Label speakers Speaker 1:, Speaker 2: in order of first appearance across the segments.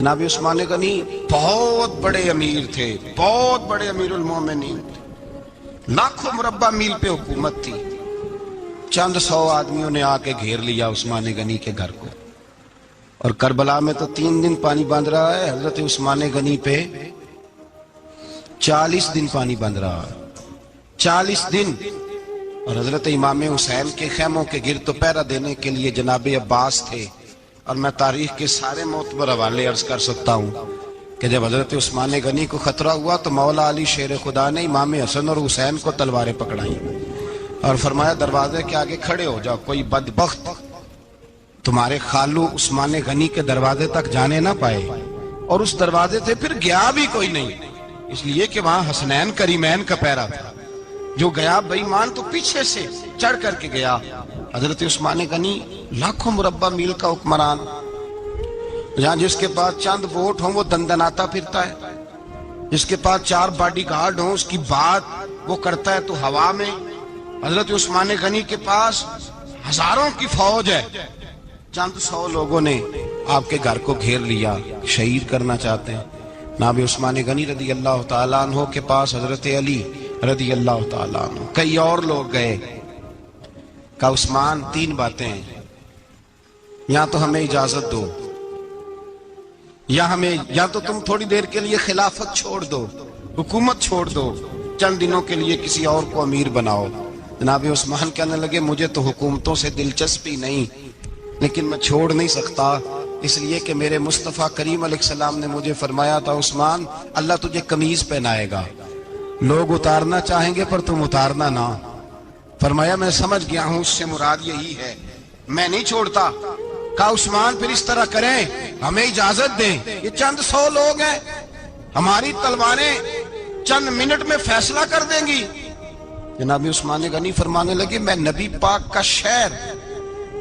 Speaker 1: جناب عثمان غنی بہت بڑے امیر تھے، بہت بڑے امیر المومنین تھے، لاکھوں مربع میل پہ حکومت تھی۔ چند سو آدمیوں نے آ کے گھیر لیا عثمان غنی کے گھر کو، اور کربلا میں تو 3 دن پانی بند رہا ہے، حضرت عثمان غنی پہ 40 دن پانی بند رہا ہے، 40 دن۔ اور حضرت امام حسین کے خیموں کے گرد تو پہرا دینے کے لیے جناب عباس تھے۔ اور میں تاریخ کے سارے معتبر حوالے عرض کر سکتا ہوں کہ جب حضرت عثمان غنی کو خطرہ ہوا تو مولا علی شیر خدا نے امام حسن اور حسین کو تلواریں پکڑائیں اور فرمایا دروازے کے آگے کھڑے ہو جاؤ، کوئی بدبخت تمہارے خالو عثمان غنی کے دروازے تک جانے نہ پائے۔ اور اس دروازے سے پھر گیا بھی کوئی نہیں، اس لیے کہ وہاں حسنین کریمین کا پہرا تھا۔ جو گیا بے ایمان تو پیچھے سے چڑھ کر کے گیا۔ حضرت عثمان غنی لاکھوں مربع میل کا حکمران، جہاں جس کے پاس چند ووٹ ہوں وہ دندناتا پھرتا ہے، جس کے پاس 4 باڈی گارڈ ہوں اس کی بات وہ کرتا ہے تو ہوا میں۔ حضرت عثمان غنی کے پاس ہزاروں کی فوج ہے، چند 100 لوگوں نے آپ کے گھر کو گھیر لیا، شہید کرنا چاہتے ہیں۔ جناب عثمان غنی رضی اللہ تعالیٰ عنہ کے پاس حضرت علی رضی اللہ تعالیٰ عنہ، کئی اور لوگ گئے۔ کہا عثمان 3 باتیں ہیں، یا تو ہمیں اجازت دو، یا تو تم تھوڑی دیر کے لیے خلافت چھوڑ دو، حکومت چھوڑ دو، چند دنوں کے لیے کسی اور کو امیر بناؤ۔ جناب عثمان کہنے لگے مجھے تو حکومتوں سے دلچسپی نہیں، لیکن میں چھوڑ نہیں سکتا، اس لیے کہ میرے مصطفیٰ کریم علیہ السلام نے مجھے فرمایا تھا عثمان اللہ تجھے قمیض پہنائے گا، لوگ اتارنا چاہیں گے پر تم اتارنا نہ۔ فرمایا میں سمجھ گیا ہوں، اس سے مراد یہی ہے، میں نہیں چھوڑتا۔ کہا عثمان پھر اس طرح کریں، ہمیں اجازت دیں، یہ چند 100 لوگ ہیں، ہماری تلواریں چند منٹ میں فیصلہ کر دیں گی۔ جناب عثمان غنی فرمانے لگے میں نبی پاک کا شہر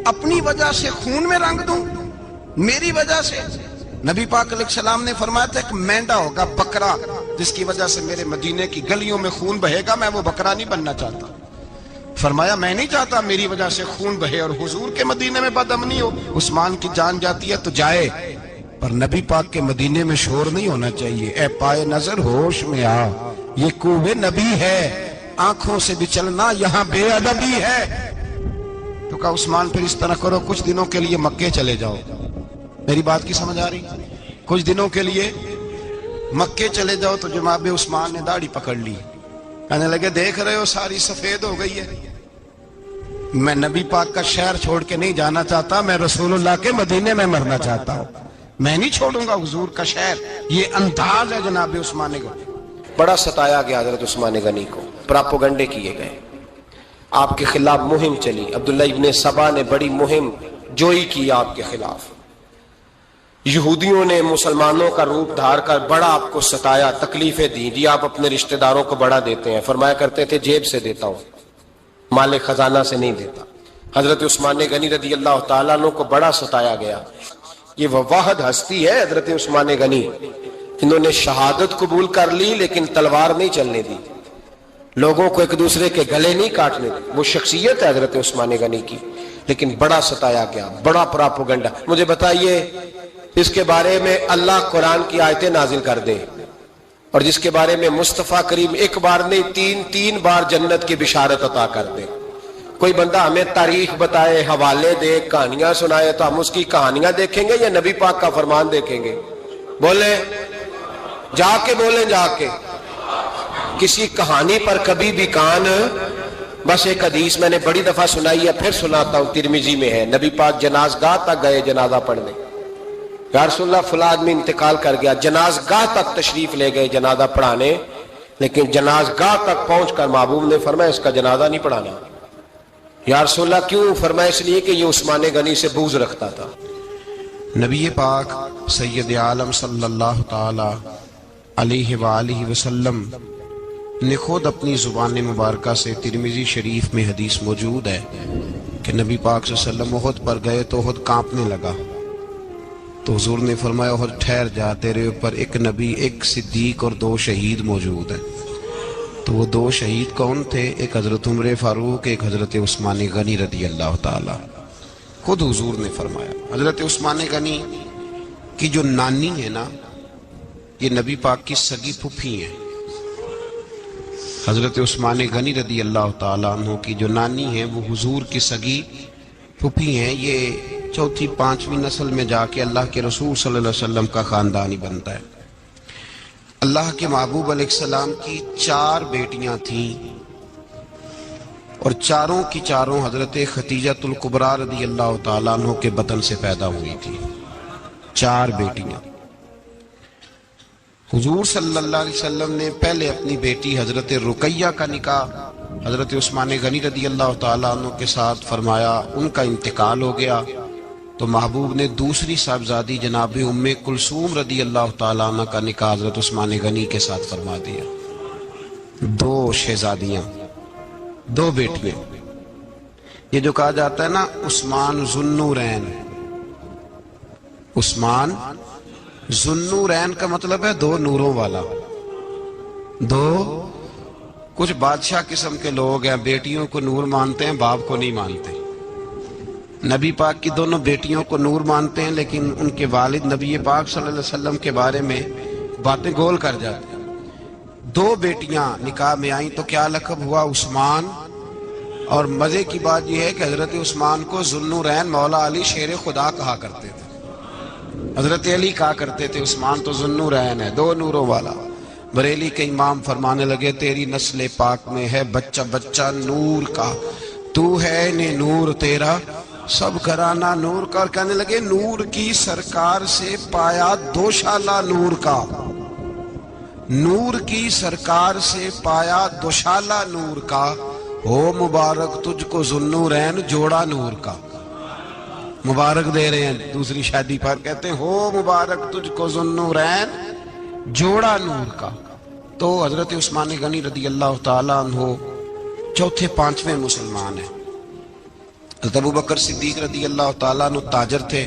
Speaker 1: اپنی وجہ سے خون میں رنگ دوں، میری وجہ سے؟ نبی پاک علیہ السلام نے فرمایا تھا ایک مینڈا ہوگا، بکرا، جس کی وجہ سے میرے مدینے کی گلیوں میں خون بہے گا، میں وہ بکرا نہیں بننا چاہتا۔ فرمایا میں نہیں چاہتا میری وجہ سے خون بہے اور حضور کے مدینے میں بدامنی ہو۔ عثمان کی جان جاتی ہے تو جائے، پر نبی پاک کے مدینے میں شور نہیں ہونا چاہیے۔ اے پائے نظر ہوش میں آ، یہ کوہ نبی ہے، آنکھوں سے بھی چلنا یہاں بے ادبی ہے۔ تو کہا عثمان پھر اس طرح کرو، کچھ دنوں کے لیے مکے چلے جاؤ۔ میری بات کی سمجھ آ رہی؟ کچھ دنوں کے لیے مکے چلے جاؤ۔ تو جناب عثمان نے داڑھی پکڑ لی، کہنے لگے دیکھ رہے ہو ساری سفید ہو گئی ہے، میں نبی پاک کا شہر چھوڑ کے نہیں جانا چاہتا، میں رسول اللہ کے مدینے میں مرنا چاہتا ہوں، میں نہیں چھوڑوں گا حضور کا شہر۔ یہ انداز ہے جناب عثمان غنی۔
Speaker 2: بڑا ستایا گیا حضرت عثمان غنی کو، پراپوگنڈے کیے گئے، آپ کے خلاف مہم چلی، عبداللہ ابن سبا نے بڑی مہم جوئی کی آپ کے خلاف، یہودیوں نے مسلمانوں کا روپ دھار کر بڑا آپ کو ستایا، تکلیفیں دی۔ جی آپ اپنے رشتہ داروں کو بڑا دیتے ہیں، فرمایا کرتے تھے جیب سے دیتا ہوں، مال خزانہ سے نہیں دیتا۔ حضرت عثمان غنی رضی اللہ تعالیٰ عنہ کو بڑا ستایا گیا۔ یہ وہ واحد ہستی ہے حضرت عثمان غنی، انہوں نے شہادت قبول کر لی لیکن تلوار نہیں چلنے دی، لوگوں کو ایک دوسرے کے گلے نہیں کاٹنے دی۔ وہ شخصیت ہے حضرت عثمان غنی کی، لیکن بڑا ستایا گیا، بڑا پراپوگنڈا۔ مجھے بتائیے اس کے بارے میں اللہ قرآن کی آیتیں نازل کر دے، اور جس کے بارے میں مصطفیٰ کریم ایک بار نہیں 3 بار جنت کی بشارت عطا کر دے، کوئی بندہ ہمیں تاریخ بتائے، حوالے دے، کہانیاں سنائے، تو ہم اس کی کہانیاں دیکھیں گے یا نبی پاک کا فرمان دیکھیں گے؟ بولیں، جا کے بولیں، جا کے۔ کسی کہانی پر کبھی بھی کان، بس ایک حدیث میں نے بڑی دفعہ سنائی ہے، پھر سناتا ہوں، ترمذی میں ہے، نبی پاک جنازگاہ تک گئے جنازہ پڑھنے، یا رسول اللہ فلاں آدمی انتقال کر گیا، جنازگاہ تک تشریف لے گئے جنازہ پڑھانے، لیکن جنازگاہ تک پہنچ کر محبوب نے فرمایا اس کا جنازہ نہیں پڑھانا۔ یا رسول اللہ کیوں؟ فرمایا اس لیے کہ یہ عثمان غنی سے بغض رکھتا تھا۔
Speaker 1: نبی پاک سید عالم صلی اللہ تعالی علیہ وآلہ وسلم نے خود اپنی زبان مبارکہ سے، ترمذی شریف میں حدیث موجود ہے کہ نبی پاک صلی اللہ علیہ وسلم احد پر گئے تو احد کانپنے لگا، تو حضور نے فرمایا احد ٹھہر جا، تیرے اوپر ایک نبی، ایک صدیق اور 2 شہید موجود ہیں۔ تو وہ 2 شہید کون تھے؟ ایک حضرت عمر فاروق، ایک حضرت عثمان غنی رضی اللہ تعالی۔ خود حضور نے فرمایا۔ حضرت عثمان غنی کی جو نانی ہے نا، یہ نبی پاک کی سگی پھوپھی ہیں۔ حضرت عثمان غنی رضی اللہ تعالیٰ عنہ کی جو نانی ہیں وہ حضور کی سگی پھوپھی ہیں۔ یہ چوتھی پانچویں نسل میں جا کے اللہ کے رسول صلی اللہ علیہ وسلم کا خاندان ہی بنتا ہے۔ اللہ کے محبوب علیہ السلام کی 4 بیٹیاں تھیں، اور چاروں کی چاروں حضرت خدیجۃ الکبریٰ رضی اللہ تعالیٰ عنہ کے بطن سے پیدا ہوئی تھی۔ 4 بیٹیاں۔ حضور صلی اللہ علیہ وسلم نے پہلے اپنی بیٹی حضرت رقیہ کا نکاح حضرت عثمان غنی رضی اللہ تعالیٰ عنہ کے ساتھ فرمایا، ان کا انتقال ہو گیا تو محبوب نے دوسری صاحبزادی جناب ام کلثوم رضی اللہ تعالیٰ عنہ کا نکاح حضرت عثمان غنی کے ساتھ فرما دیا۔ 2 شہزادیاں، 2 بیٹیاں۔ یہ جو کہا جاتا ہے نا عثمان ذوالنورین، عثمان ذوالنورین کا مطلب ہے 2 نوروں والا۔ 2 کچھ بادشاہ قسم کے لوگ ہیں، بیٹیوں کو نور مانتے ہیں، باپ کو نہیں مانتے۔ نبی پاک کی دونوں بیٹیوں کو نور مانتے ہیں، لیکن ان کے والد نبی پاک صلی اللہ علیہ وسلم کے بارے میں باتیں گول کر جاتے ہیں۔ 2 بیٹیاں نکاح میں آئیں تو کیا لقب ہوا؟ عثمان۔ اور مزے کی بات یہ ہے کہ حضرت عثمان کو ذوالنورین مولا علی شیر خدا کہا کرتے تھے، حضرت علی کہا کرتے تھے عثمان تو ذوالنورین ہے، 2 نوروں والا۔ بریلی کے امام فرمانے لگے تیری نسل پاک میں ہے بچہ بچہ نور کا، تو ہے نے نور تیرا سب گھرانہ نور کا۔ اور کہنے لگے نور کی سرکار سے پایا 2 شالہ نور کا، نور کی سرکار سے پایا 2 شالہ نور کا، ہو مبارک تجھ کو ذوالنورین جوڑا نور کا۔ مبارک دے رہے ہیں دوسری شادی پر، کہتے ہیں ہو مبارک تجھ کو ذوالنورین جوڑا نور کا۔ تو حضرت عثمان غنی رضی اللہ تعالیٰ عنہ 4 5ویں مسلمان ہیں۔ حضرت ابوبکر صدیق رضی اللہ تعالیٰ عنہ تاجر تھے،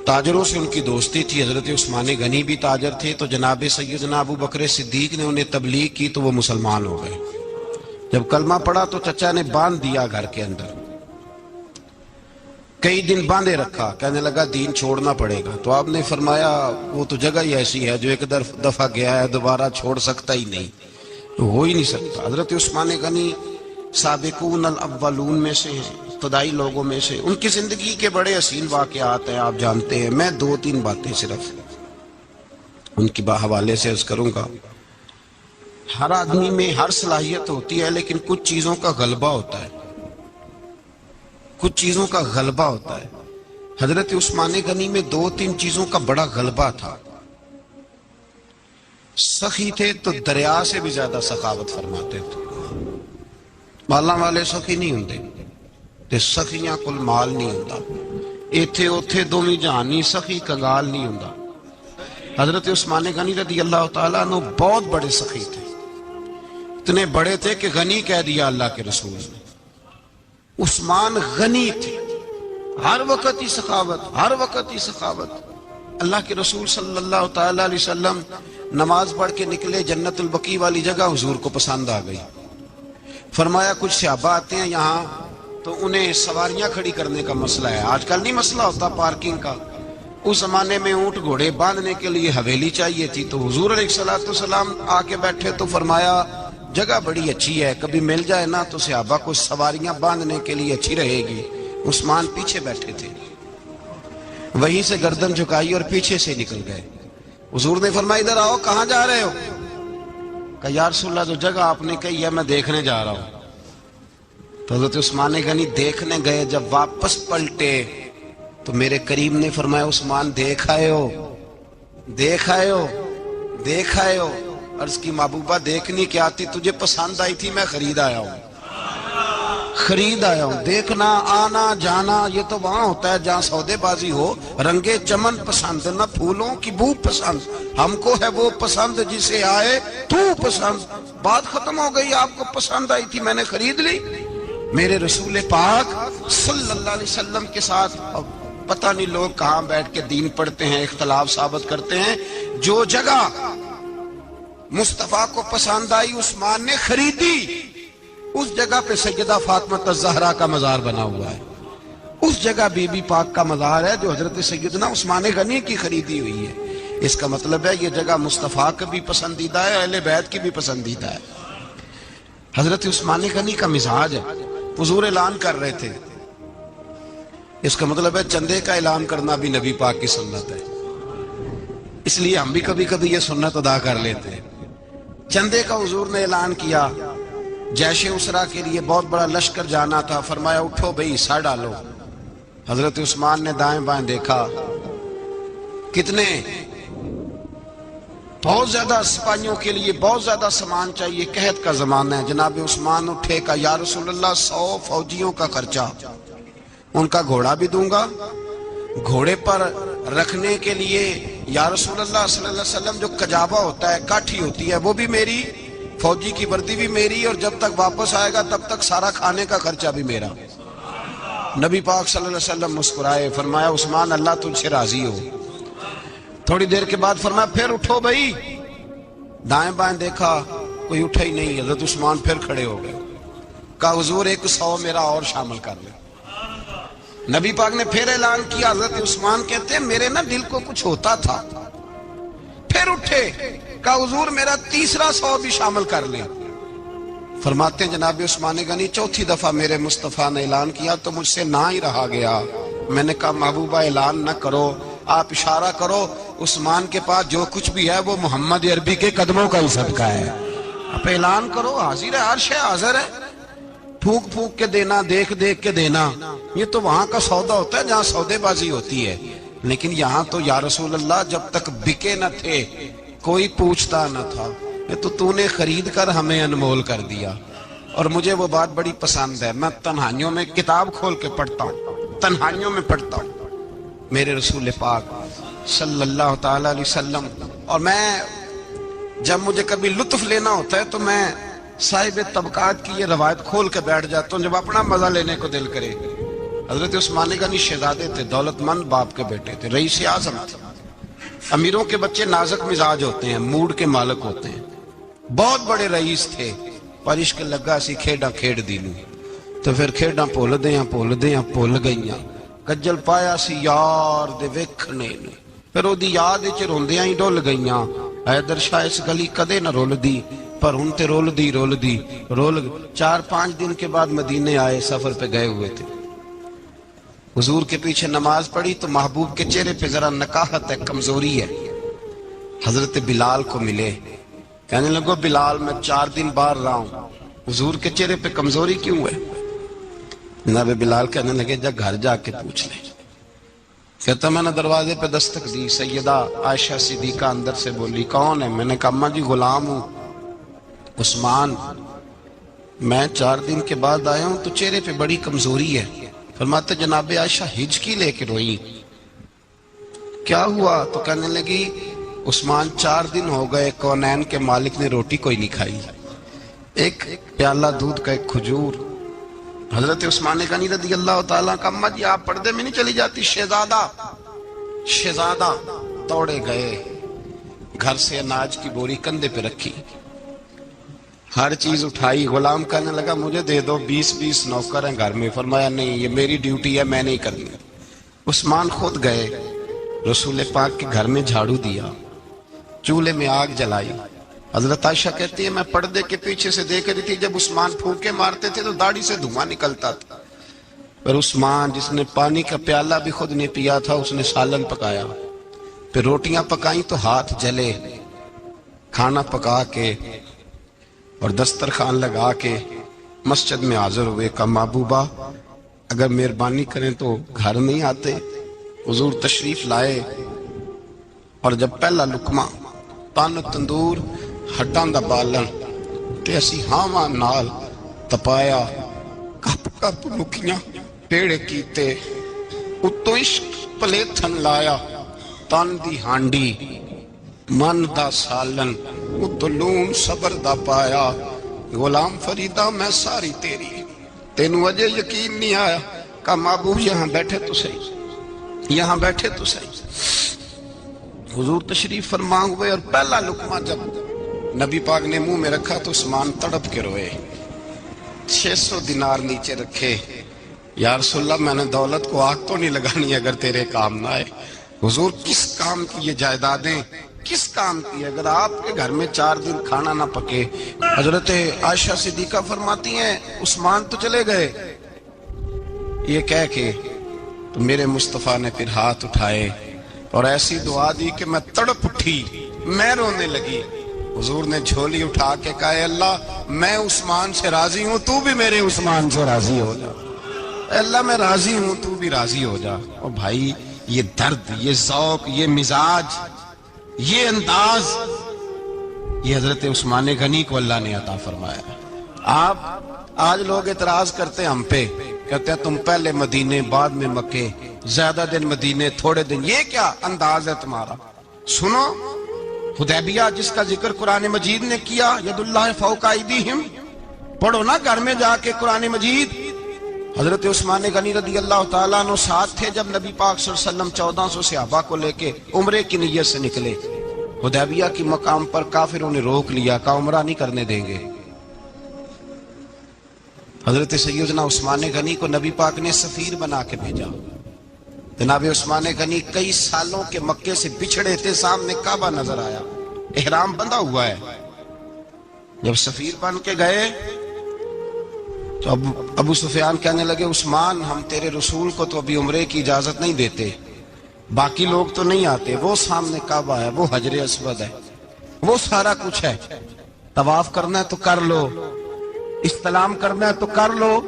Speaker 1: تاجروں سے ان کی دوستی تھی۔ حضرت عثمان غنی بھی تاجر تھے، تو جناب سیدنا ابوبکر صدیق نے انہیں تبلیغ کی تو وہ مسلمان ہو گئے۔ جب کلمہ پڑھا تو چچا نے باندھ دیا گھر کے اندر، کئی دن باندھے رکھا، کہنے لگا دین چھوڑنا پڑے گا۔ تو آپ نے فرمایا وہ تو جگہ ہی ایسی ہے جو ایک دفعہ گیا ہے دوبارہ چھوڑ سکتا ہی نہیں، ہو ہی نہیں سکتا۔ حضرت عثمان غنی سابقون الاولون میں سے ہیں، ابتدائی لوگوں میں سے۔ ان کی زندگی کے بڑے حسین واقعات ہیں، آپ جانتے ہیں۔ میں 2-3 باتیں صرف ان کی حوالے سے عرض کروں گا۔ ہر آدمی میں ہر صلاحیت ہوتی ہے، لیکن کچھ چیزوں کا غلبہ ہوتا ہے، کچھ چیزوں کا غلبہ ہوتا ہے۔ حضرت عثمان غنی میں 2-3 چیزوں کا بڑا غلبہ تھا۔ سخی تھے تو دریا سے بھی زیادہ سخاوت فرماتے تھے۔ مالاں والے سخی نہیں ہوندے تے سخیاں کل مال نہیں ہوندا، ایتھے اوتھے دوویں جہانی سخی کنگال نہیں ہوندا۔ حضرت عثمان غنی رضی اللہ تعالیٰ عنہ بہت بڑے سخی تھے، اتنے بڑے تھے کہ غنی کہہ دیا اللہ کے رسول نے۔ عثمان غنی تھے، ہر وقت ہی سخاوت، ہر وقت ہی سخاوت۔ اللہ کے رسول صلی اللہ تعالیٰ علیہ وسلم نماز پڑھ کے نکلے، جنت البقیع والی جگہ حضور کو پسند آ گئی۔ فرمایا کچھ صحابہ آتے ہیں یہاں تو انہیں سواریاں کھڑی کرنے کا مسئلہ ہے۔ آج کل نہیں مسئلہ ہوتا پارکنگ کا، اس زمانے میں اونٹ گھوڑے باندھنے کے لیے حویلی چاہیے تھی۔ تو حضور علیہ السلام آ کے بیٹھے تو فرمایا جگہ بڑی اچھی ہے، کبھی مل جائے نا تو صحابہ کو سواریاں باندھنے کے لیے اچھی رہے گی۔ عثمان پیچھے بیٹھے تھے، وہیں سے گردن جھکائی اور پیچھے سے نکل گئے۔ حضور نے فرمایا ادھر آؤ، کہاں جا رہے ہو؟ کہا یا رسول اللہ جو جگہ آپ نے کہی ہے میں دیکھنے جا رہا ہوں۔ تو حضرت عثمان غنی دیکھنے گئے، جب واپس پلٹے تو میرے کریم نے فرمایا عثمان دیکھ آئے ہو، دیکھ آئے ہو، دیکھ آئے ہو؟ عرض کی محبوبہ دیکھنی کیا تھی، تجھے پسند آئی تھی، میں خرید آیا ہوں، خرید آیا ہوں۔ دیکھنا آنا جانا یہ تو وہاں ہوتا ہے جہاں سودے بازی ہو، رنگے چمن پسند نہ پھولوں کی بو پسند، ہم کو ہے وہ پسند جسے آئے تو پسند۔ بات ختم ہو گئی، آپ کو پسند آئی تھی میں نے خرید لی۔ میرے رسول پاک صلی اللہ علیہ وسلم کے ساتھ پتہ نہیں لوگ کہاں بیٹھ کے دین پڑھتے ہیں، اختلاف ثابت کرتے ہیں۔ جو جگہ مصطفیٰ کو پسند آئی عثمان نے خریدی، اس جگہ پہ سیدہ فاطمہ الزہرا کا مزار بنا ہوا ہے۔ اس جگہ بی بی پاک کا مزار ہے جو حضرت سیدنا عثمان غنی کی خریدی ہوئی ہے. اس کا مطلب ہے یہ جگہ مصطفیٰ کا بھی پسندیدہ ہے، اہل بیت کی بھی پسندیدہ ہے. حضرت عثمان غنی کا مزاج ہے، حضور اعلان کر رہے تھے. اس کا مطلب ہے چندے کا اعلان کرنا بھی نبی پاک کی سنت ہے، اس لیے ہم بھی کبھی کبھی یہ سنت ادا کر لیتے ہیں. چندے کا حضور نے اعلان کیا. جیش اسرا کے لیے بہت بڑا لشکر جانا تھا. فرمایا اٹھو بھئی حصہ ڈالو. حضرت عثمان نے دائیں بائیں دیکھا، کتنے بہت زیادہ سپاہیوں کے لیے بہت زیادہ سامان چاہیے، قحط کا زمانہ ہے. جناب عثمان اٹھے کا یا رسول اللہ 100 فوجیوں کا خرچہ، ان کا گھوڑا بھی دوں گا، گھوڑے پر رکھنے کے لیے یا رسول اللہ صلی اللہ علیہ وسلم جو کجابہ ہوتا ہے، کاٹھی ہوتی ہے، وہ بھی میری، فوجی کی وردی بھی میری، اور جب تک واپس آئے گا تب تک سارا کھانے کا خرچہ بھی میرا. نبی پاک صلی اللہ علیہ وسلم مسکرائے. فرمایا عثمان اللہ تجھ سے راضی ہو. تھوڑی دیر کے بعد فرمایا پھر اٹھو بھائی. دائیں بائیں دیکھا کوئی اٹھا ہی نہیں. حضرت عثمان پھر کھڑے ہو گئے. کہا حضور 100 میرا اور شامل کر لیں. نبی پاک نے پھر اعلان کیا. حضرت عثمان کہتے ہیں میرے نا دل کو کچھ ہوتا تھا. پھر اٹھے. کہا حضور میرا 100 بھی شامل کر لیں. فرماتے ہیں جناب عثمان غنی چوتھی دفعہ میرے مصطفیٰ نے اعلان کیا تو مجھ سے نہ ہی رہا گیا. میں نے کہا محبوبہ اعلان نہ کرو، آپ اشارہ کرو. عثمان کے پاس جو کچھ بھی ہے وہ محمد عربی کے قدموں کا ہی صدقہ ہے. آپ اعلان کرو، حاضر ہے، ہر شے حاضر ہے. پھونک پھونک کے دینا، دیکھ دیکھ کے دینا، یہ تو وہاں کا سودا ہوتا ہے جہاں سودے بازی ہوتی ہے. لیکن یہاں تو یا رسول اللہ جب تک بکے نہ تھے کوئی پوچھتا نہ تھا. یہ تو نے خرید کر ہمیں انمول کر دیا. اور مجھے وہ بات بڑی پسند ہے. میں تنہائیوں میں کتاب کھول کے پڑھتا ہوں، تنہائیوں میں پڑھتا ہوں میرے رسول پاک صلی اللہ تعالی علیہ وسلم. اور میں جب مجھے کبھی لطف لینا ہوتا ہے تو میں صاحب طبقات کی یہ روایت کھول کے بیٹھ جاتا ہوں جب اپنا مزہ لینے کو دل کرے. حضرت عثمان غنی شہزادے تھے، دولت مند باپ کے بیٹے تھے، رئیس اعظم تھے. امیروں کے بچے نازک مزاج ہوتے ہیں، موڈ کے مالک ہوتے ہیں. بہت بڑے رئیس تھے پر عشق لگا سی کھیڈاں کھیڑ دی نو. تو پھر کھیڈاں بھول گئیاں. کجل پایا سی یار دے ویکھنے نو، پھر او دی یاد وچ روندیاں ہی ڈول گئیاں. حیدر شاہ اس گلی کدے نہ رول دی، پر ہن تے رول دی 4-5 دن کے بعد مدینے آئے، سفر پہ گئے ہوئے تھے. حضور کے پیچھے نماز پڑھی تو محبوب کے چہرے پہ ذرا نکاہت ہے، کمزوری ہے. حضرت بلال کو ملے، کہنے لگو بلال میں 4 دن باہر رہا ہوں، حضور کے چہرے پہ کمزوری کیوں ہے؟ جناب بلال کہنے لگے جا گھر جا کے پوچھ لے. کہتا میں نے دروازے پہ دستک دی. سیدہ عائشہ صدیقہ اندر سے بولی کون ہے؟ میں نے کہا اماں جی غلام ہوں عثمان، میں 4 دن کے بعد آیا ہوں تو چہرے پہ بڑی کمزوری ہے. فرماتے جناب عائشہ ہجکی لے کے روئی. کیا ہوا؟ تو کہنے لگی عثمان 4 دن ہو گئے کونین کے مالک نے روٹی کوئی نہیں کھائی، ایک پیالہ دودھ کا ایک کھجور. حضرت عثمان غنی رضی اللہ تعالیٰ کا اماں جی آپ پردے میں نہیں چلی جاتی؟ شہزادہ توڑے گئے، گھر سے اناج کی بوری کندھے پہ رکھی، ہر چیز اٹھائی. غلام کہنے لگا مجھے دے دو، 20 نوکر ہیں گھر میں. فرمایا نہیں یہ میری ڈیوٹی ہے، میں نہیں کرنی. عثمان خود گئے، رسول پاک کے گھر میں جھاڑو دیا، چولہے میں آگ جلائی. حضرت عائشہ کہتی ہے میں پردے کے پیچھے سے دیکھ رہی تھی، جب عثمان پھونکے مارتے تھے تو داڑھی سے دھواں نکلتا تھا. پھر عثمان جس نے پانی کا پیالہ بھی خود نہیں پیا تھا اس نے سالن پکایا، پھر روٹیاں پکائیں تو ہاتھ جلے. کھانا پکا کے اور دسترخوان لگا کے مسجد میں حاضر ہوئے. کہا محبوبہ اگر مہربانی کریں تو گھر نہیں آتے؟ حضور تشریف لائے اور جب پہلا لقمہ پن تندور ہڈاں دا بالن تے اسی ہاواں نال تپایا، کپ کپ مکھیاں پیڑے کیتے، اتوں عشق پلیتھن لایا، تن دی ہانڈی من دا سالن، اتوں لون صبر دا پایا. غلام فریدہ میں ساری تیری، تینوں اجے یقین نہیں آیا. کہا محبوب یہاں بیٹھے تو صحیح، یہاں بیٹھے تو صحیح. حضور تشریف فرما ہوئے اور پہلا لقمہ جب نبی پاک نے منہ میں رکھا تو عثمان تڑپ کے روئے. 600 دینار نیچے رکھے، یا رسول اللہ میں نے دولت کو آگ تو نہیں لگانی اگر تیرے کام نہ آئے. حضور کس کام کی یہ جائیدادیں، کس کام کی؟ اگر آپ کے گھر میں 4 دن کھانا نہ پکے. حضرت عائشہ صدیقہ فرماتی ہیں عثمان تو چلے گئے، یہ کہہ کے تو میرے مصطفیٰ نے پھر ہاتھ اٹھائے اور ایسی دعا دی کہ میں تڑپ اٹھی، میں رونے لگی. حضور نے جھولی اٹھا کے کہا اے اللہ میں عثمان سے راضی ہوں، تو بھی میرے عثمان سے راضی ہو جا. اے اللہ میں راضی ہوں، تو بھی راضی ہو جا. اور بھائی یہ درد، یہ ذوق، یہ مزاج، یہ انداز، یہ حضرت عثمان غنی کو اللہ نے عطا فرمایا. آپ آج لوگ اعتراض کرتے ہیں ہم پہ، کہتے ہیں تم پہلے مدینے بعد میں مکے، زیادہ دن مدینے تھوڑے دن. یہ کیا انداز ہے تمہارا؟ سنو حدیبیہ جس کا ذکر قرآن مجید نے کیا، ید اللہ فوق ایدیہم، پڑھو نا گھر میں جا کے قرآن مجید. حضرت عثمان غنی رضی اللہ تعالیٰ عنہ ساتھ تھے جب نبی پاک صلی اللہ علیہ وسلم 1400 صحابہ کو لے کے عمرے کی نیت سے نکلے. حدیبیہ کی مقام پر کافروں نے روک لیا، کہا عمرہ نہیں کرنے دیں گے. حضرت سیدنا عثمان غنی کو نبی پاک نے سفیر بنا کے بھیجا. جناب عثمان غنی کئی سالوں کے مکے سے بچھڑے تھے، سامنے کعبہ نظر آیا، احرام بندھا ہوا ہے. جب سفیر بن کے گئے تو ابو سفیان کہنے لگے عثمان ہم تیرے رسول کو تو ابھی عمرے کی اجازت نہیں دیتے، باقی لوگ تو نہیں آتے. وہ سامنے کعبہ ہے، وہ حجر اسود ہے، وہ سارا کچھ ہے. طواف کرنا ہے تو کر لو، استلام کرنا ہے تو کر لو،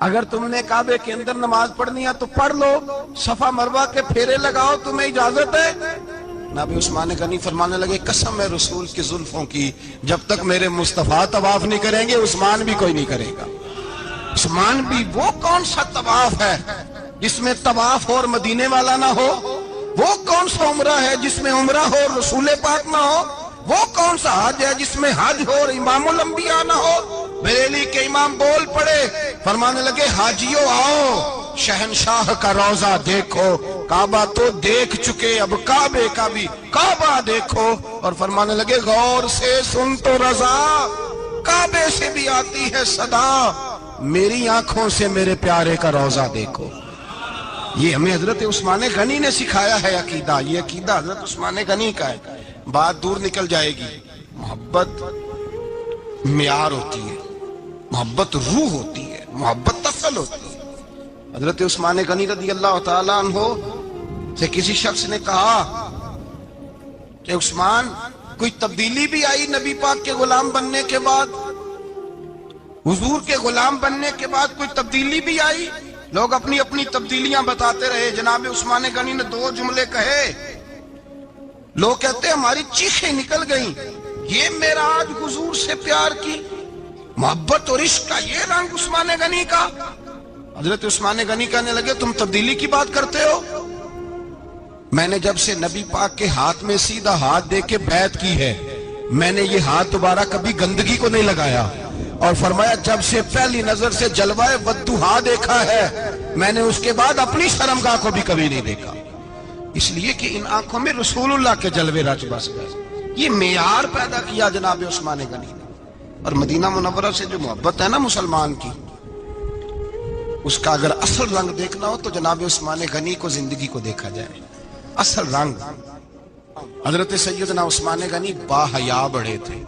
Speaker 1: اگر تم نے کعبے کے اندر نماز پڑھنی ہے تو پڑھ لو، صفا مروہ کے پھیرے لگاؤ، تمہیں اجازت ہے. نبی عثمان غنی فرمانے لگے قسم ہے رسول کی زلفوں کی، جب تک میرے مصطفیٰ طواف نہیں کریں گے عثمان بھی کوئی نہیں کرے گا. عثمان بھی وہ کون سا طواف ہے جس میں طواف اور مدینے والا نہ ہو؟ وہ کون سا عمرہ ہے جس میں عمرہ ہو اور رسول پاک نہ ہو؟ وہ کون سا حج ہے جس میں حج ہو اور امام الانبیاء نہ ہو؟ بریلی کے امام بول پڑے، فرمانے لگے حاجیوں آؤ شہنشاہ کا روضہ دیکھو، کعبہ تو دیکھ چکے اب کعبے کا بھی کعبہ دیکھو. اور فرمانے لگے غور سے سن تو رضا، کعبے سے بھی آتی ہے صدا، میری آنکھوں سے میرے پیارے کا روضہ دیکھو. یہ ہمیں حضرت عثمان غنی نے سکھایا ہے عقیدہ، یہ عقیدہ حضرت عثمان غنی کا ہے. بات دور نکل جائے گی. محبت معیار ہوتی ہے، محبت روح ہوتی ہے، محبت اصل ہوتی ہے. حضرت عثمان غنی رضی اللہ تعالیٰ عنہ سے کسی شخص نے کہا کہ عثمان کوئی تبدیلی بھی آئی نبی پاک کے غلام بننے کے بعد؟ حضور کے غلام بننے کے بعد کوئی تبدیلی بھی آئی؟ لوگ اپنی اپنی تبدیلیاں بتاتے رہے. جناب عثمان غنی نے 2 جملے کہے، لوگ کہتے ہیں ہماری چیخیں نکل گئیں، یہ معراج حضور سے پیار کی محبت اور عشق کا یہ رنگ عثمان غنی کا. حضرت عثمان غنی کہنے لگے تم تبدیلی کی بات کرتے ہو؟ میں نے جب سے نبی پاک کے ہاتھ میں سیدھا ہاتھ دے کے بیعت کی ہے، میں نے یہ ہاتھ دوبارہ کبھی گندگی کو نہیں لگایا. اور فرمایا جب سے پہلی نظر سے جلوہ والضحیٰ دیکھا ہے، میں نے اس کے بعد اپنی شرمگاہ کو بھی کبھی نہیں دیکھا، اس لیے کہ ان آنکھوں میں رسول اللہ کے جلوے رچ بس گئے. یہ معیار پیدا کیا جناب عثمان غنی نے. اور مدینہ منورہ سے جو محبت ہے نا مسلمان کی، اس کا اگر اصل رنگ دیکھنا ہو تو جناب عثمان غنی کو زندگی کو دیکھا جائے. اصل رنگ. حضرت سیدنا عثمان غنی با حیا بڑے تھے.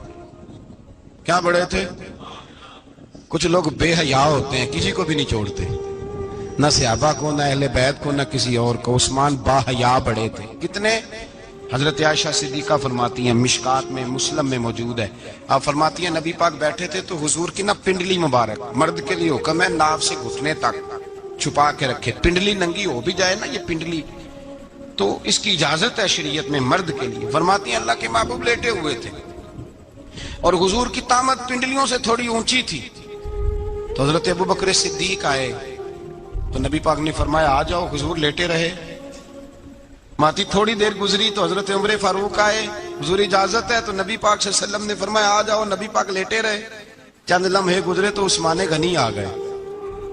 Speaker 1: کیا بڑے تھے؟ کچھ لوگ بے حیا ہوتے ہیں، کسی کو بھی نہیں چھوڑتے، نہ صحابہ کو، نہ اہل بیت کو، نہ کسی اور کو. عثمان با حیا بڑے تھے. کتنے؟ حضرت عائشہ صدیقہ فرماتی ہیں، مشکات میں مسلم میں موجود ہے، آپ فرماتی ہیں نبی پاک بیٹھے تھے تو حضور کی نا پنڈلی مبارک، مرد کے لیے حکم ہے ناف سے گھٹنے تک چھپا کے رکھے. پنڈلی ننگی ہو بھی جائے نا یہ پنڈلی تو اس کی اجازت ہے شریعت میں مرد کے لیے. فرماتی ہیں اللہ کے محبوب لیٹے ہوئے تھے اور حضور کی طامت پنڈلیوں سے تھوڑی اونچی تھی. تو حضرت ابو بکر صدیق آئے تو نبی پاک نے فرمایا آ جاؤ. حضور لیٹے رہے. ماتی تھوڑی دیر گزری تو حضرت عمر فاروق آئے، حضور اجازت ہے؟ تو نبی پاک صلی اللہ علیہ وسلم نے فرمایا آ جاؤ. نبی پاک لیٹے رہے. چند لمحے گزرے تو عثمان غنی آ گئے.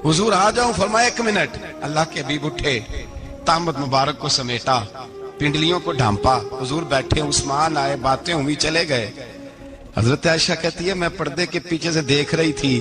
Speaker 1: حضور آ جاؤ. فرمایا 1 منٹ. اللہ کے حبیب اٹھے، طامت مبارک کو سمیٹا، پنڈلیوں کو ڈھانپا. حضور بیٹھے، عثمان آئے، باتیں ہوئی، چلے گئے. حضرت عائشہ کہتی ہے میں پردے کے پیچھے سے دیکھ رہی تھی،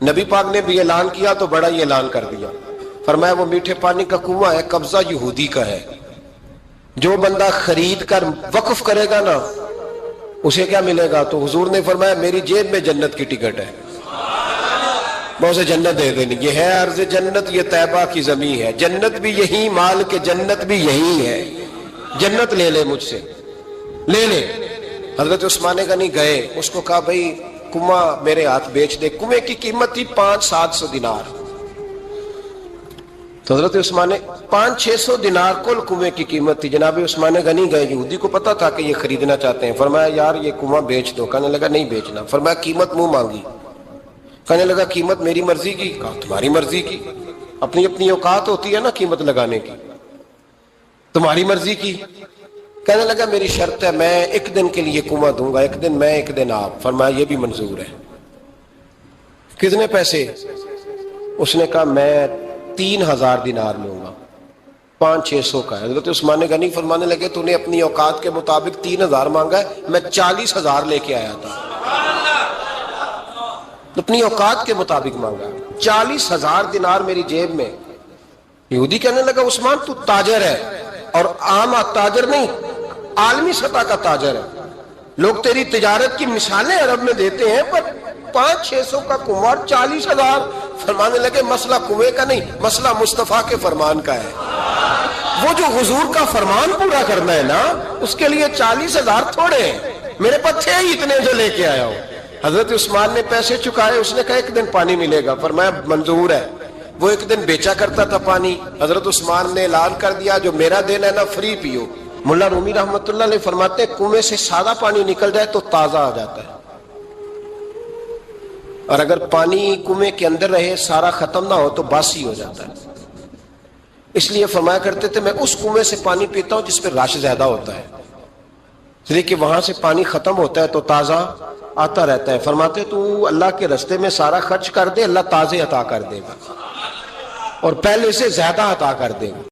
Speaker 2: نبی پاک نے بھی اعلان کیا تو بڑا ہی اعلان کر دیا، فرمایا وہ میٹھے پانی کا کنواں ہے، قبضہ یہودی کا ہے، جو بندہ خرید کر وقف کرے گا نا اسے کیا ملے گا؟ تو حضور نے فرمایا میری جیب میں جنت کی ٹکٹ ہے، میں اسے جنت دے دینی، یہ ہے عرض جنت، یہ طیبہ کی زمین ہے، جنت بھی یہی، مال کے جنت بھی یہی ہے، جنت لے لے مجھ سے، لے لے۔ حضرت عثمان غنی گئے، اس کو کہا بھائی کنواں میرے ہاتھ بیچ دے۔ کنویں کی قیمت تھی 500-700 دینار، تو حضرت عثمان 500-600 دینار کل کنویں کی قیمت تھی۔ جناب عثمان غنی گئے، یہودی کو پتا تھا کہ یہ خریدنا چاہتے ہیں، فرمایا یار یہ کنواں بیچ دو۔ کہنے لگا نہیں بیچنا۔ فرمایا قیمت منہ مانگی، کہنے لگا قیمت میری مرضی کی، کہا تمہاری مرضی کی، اپنی اپنی اوقات ہوتی ہے نا قیمت لگانے کی، تمہاری مرضی کی۔ کہنے لگا میری شرط ہے میں ایک دن کے لیے کنواں دوں گا، ایک دن میں ایک دن آپ۔ فرمایا یہ بھی منظور ہے۔ کتنے پیسے؟ اس نے کہا میں 3000 دینار لوں گا، 500-600 کا ہے۔ حضرت عثمان غنی فرمانے لگے تو نے اپنی اوقات کے مطابق 3000 مانگا ہے، میں 40,000 لے کے آیا تھا، اپنی اوقات کے مطابق مانگا، 40,000 دینار میری جیب میں۔ یہودی کہنے لگا عثمان تو تاجر ہے، اور عام تاجر نہیں، عالمی سطح کا تاجر ہے، لوگ تیری تجارت کی مثالیں عرب میں دیتے ہیں، پر 500-600 کا کنواں 40,000۔ فرمانے لگے مسئلہ کنویں کا نہیں، مسئلہ مصطفیٰ کے فرمان کا ہے، وہ جو حضور کا فرمان پورا کرنا ہے نا، اس کے لیے 40,000 تھوڑے ہیں، میرے پاس تھے ہی اتنے جو لے کے آیا ہوں۔ حضرت عثمان نے پیسے چکائے، اس نے کہا ایک دن پانی ملے گا، فرمایا منظور ہے۔ وہ ایک دن بیچا کرتا تھا پانی، حضرت عثمان نے اعلان کر دیا جو میرا دین ہے نا فری پیو۔ ملا رومی رحمۃ اللہ علیہ فرماتے ہیں کنویں سے سادہ پانی نکل جائے تو تازہ آ جاتا ہے، اور اگر پانی کنویں کے اندر رہے سارا ختم نہ ہو تو باسی ہو جاتا ہے۔ اس لیے فرمایا کرتے تھے میں اس کنویں سے پانی پیتا ہوں جس پہ رش زیادہ ہوتا ہے، اس لیے کہ وہاں سے پانی ختم ہوتا ہے تو تازہ آتا رہتا ہے۔ فرماتے تو اللہ کے رستے میں سارا خرچ کر دے، اللہ تازے عطا کر دے گا اور پہلے سے زیادہ عطا کر دے گا۔